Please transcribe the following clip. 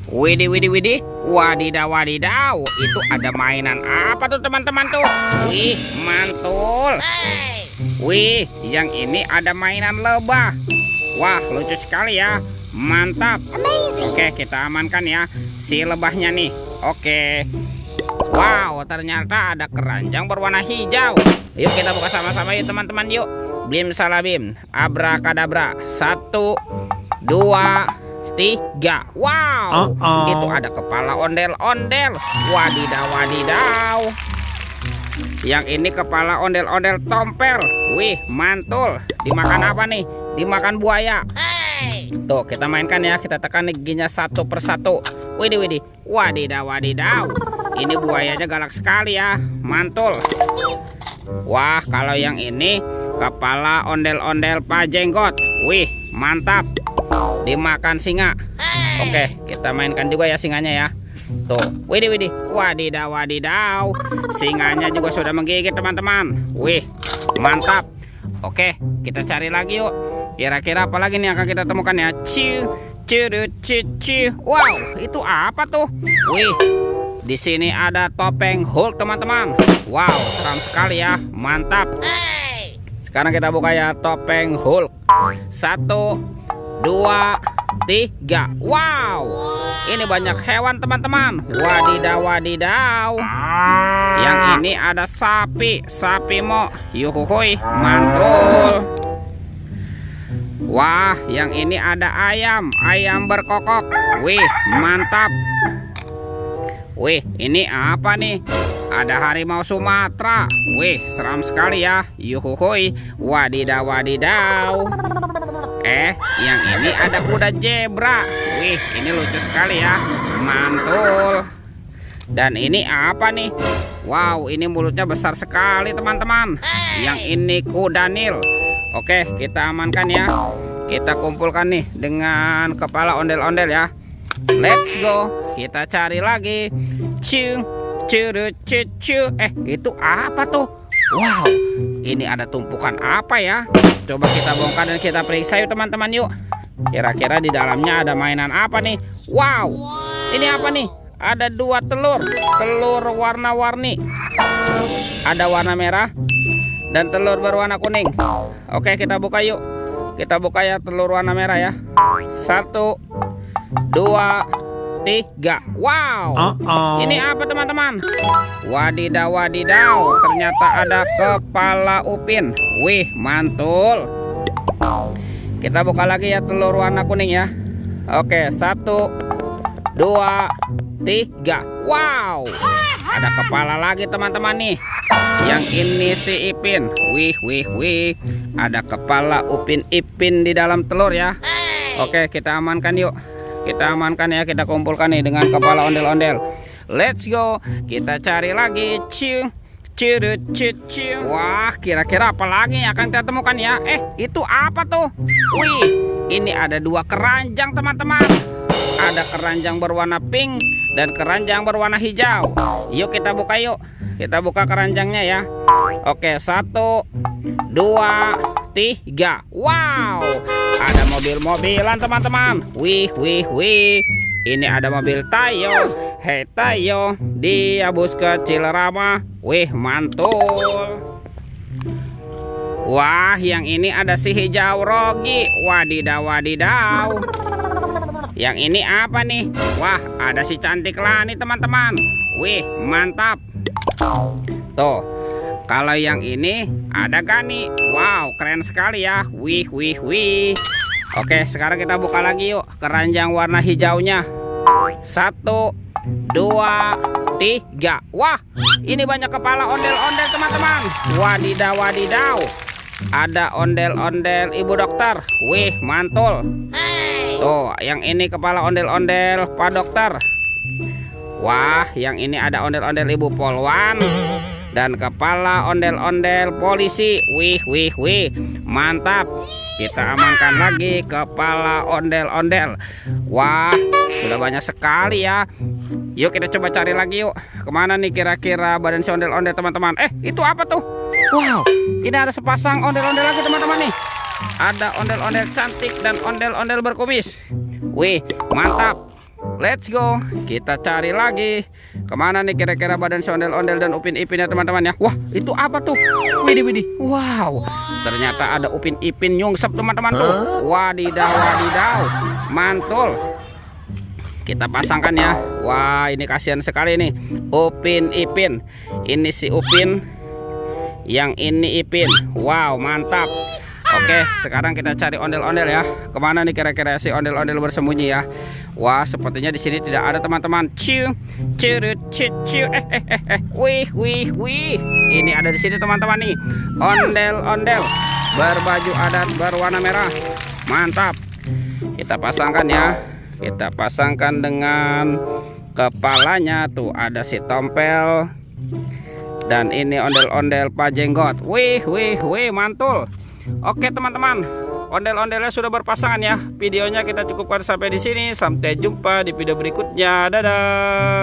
Widih, widih, widih. Wadidaw, wadidaw. Itu ada mainan apa tuh teman-teman tuh? Wih, mantul. Wih, yang ini ada mainan lebah. Wah, lucu sekali ya. Mantap. Oke, kita amankan ya si lebahnya nih. Oke. Wow, ternyata ada keranjang berwarna hijau. Yuk kita buka sama-sama yuk teman-teman yuk. Blim salabim, abrakadabra. 1, 2, 3. Wow, itu ada kepala ondel-ondel. Wadidaw, wadidaw. Yang ini kepala ondel-ondel tompel. Wih, mantul. Dimakan apa nih? Dimakan buaya. Tuh, kita mainkan ya. Kita tekan giginya satu persatu. Widih, widih. Wadidaw, wadidaw. Ini buayanya galak sekali ya. Mantul. Wah, kalau yang ini kepala ondel-ondel pajenggot. Wih, mantap. Dimakan singa. Oke, kita mainkan juga ya singanya ya. Tuh, widih, widih. Wadidaw, wadidaw. Singanya juga sudah menggigit teman-teman. Wih, mantap. Oke, kita cari lagi yuk. Kira-kira apa lagi nih akan kita temukan ya? Ciu, ciu, ciu, ciu. Wow, itu apa tuh? Wih, di sini ada topeng Hulk teman-teman. Wow, seram sekali ya. Mantap. Sekarang kita buka ya topeng Hulk. 1, 2, 3. Wow, ini banyak hewan teman-teman. Wadidaw, wadidaw. Yang ini ada sapi, sapi mo. Yuhuhui, mantul. Wah, yang ini ada ayam, ayam berkokok. Wih, mantap. Wih, ini apa nih? Ada harimau Sumatera. Wih, seram sekali ya. Yuhuhui, wadidaw, wadidaw. Yang ini ada kuda zebra. Wih, ini lucu sekali ya. Mantul. Dan ini apa nih? Wow, ini mulutnya besar sekali teman-teman. Yang ini kuda Nil. Oke, kita amankan ya. Kita kumpulkan nih dengan kepala ondel-ondel ya. Let's go. Kita cari lagi. Ciu, ciu, ciu, ciu. Itu apa tuh? Wow, ini ada tumpukan apa ya? Coba kita bongkar dan kita periksa yuk teman-teman yuk. Kira-kira di dalamnya ada mainan apa nih? Wow, ini apa nih? Ada 2 telur. Telur warna-warni. Ada warna merah dan telur berwarna kuning. Oke, kita buka yuk. Kita buka ya telur warna merah ya. 1, 2, 3. Wow, ini apa teman-teman? Wadidaw, wadidaw. Ternyata ada kepala upin. Wih, mantul. Kita buka lagi ya telur warna kuning ya. Oke, 1, 2, 3. Wow, ada kepala lagi teman-teman nih. Yang ini si Ipin. Wih, wih, wih. Ada kepala Upin Ipin di dalam telur ya. Oke, kita amankan yuk. Kita amankan ya, kita kumpulkan nih dengan kepala ondel-ondel. Let's go. Kita cari lagi. Ciu, ciu, ciu, ciu. Wah, kira-kira apa lagi yang akan kita temukan ya? Itu apa tuh? Wih, ini ada 2 keranjang teman-teman. Ada keranjang berwarna pink dan keranjang berwarna hijau. Yuk kita buka yuk. Kita buka keranjangnya ya. Oke, 1, 2, 3. Wow, ada mobil-mobilan teman-teman. Wih, wih, wih. Ini ada mobil Tayo. Hei Tayo, dia bus kecil ramah. Wih, mantul. Wah, yang ini ada si hijau Rogi. Wadidaw, wadidaw. Yang ini apa nih? Wah, ada si cantik Lani teman-teman. Wih, mantap. Tuh, kalau yang ini ada Gani. Wow, keren sekali ya. Wih, wih, wih. Oke, sekarang kita buka lagi yuk keranjang warna hijaunya. 1, 2, 3. Wah, ini banyak kepala ondel-ondel teman-teman. Wadidaw, wadidaw. Ada ondel-ondel ibu dokter. Wih, mantul. Tuh, yang ini kepala ondel-ondel Pak Dokter. Wah, yang ini ada ondel-ondel ibu Polwan dan kepala ondel-ondel polisi. Wih, wih, wih. Mantap. Kita amankan lagi kepala ondel-ondel. Wah, sudah banyak sekali ya. Yuk kita coba cari lagi yuk. Kemana nih kira-kira badan si ondel-ondel teman-teman? Itu apa tuh? Wow, ini ada sepasang ondel-ondel lagi teman-teman nih. Ada ondel-ondel cantik dan ondel-ondel berkumis. Wih, mantap. Let's go. Kita cari lagi. Kemana nih kira-kira badan si ondel-ondel dan Upin Ipin ya teman-teman ya. Wah, itu apa tuh? Widih. Wow, ternyata ada Upin Ipin nyungsep teman-teman tuh. Wadidaw. Mantul. Kita pasangkan ya. Wah, ini kasihan sekali nih Upin Ipin. Ini si Upin, yang ini Ipin. Wow, mantap. Oke, sekarang kita cari ondel-ondel ya. Kemana nih kira-kira si ondel-ondel bersembunyi ya? Wah, sepertinya di sini tidak ada teman-teman. Wih. Ini ada di sini teman-teman nih. Ondel-ondel berbaju adat berwarna merah. Mantap. Kita pasangkan ya. Kita pasangkan dengan kepalanya tuh ada si tompel. Dan ini ondel-ondel pajenggot. Wih, mantul. Oke teman-teman, ondel-ondelnya sudah berpasangan ya. Videonya kita cukupkan sampai di sini. Sampai jumpa di video berikutnya. Dadah.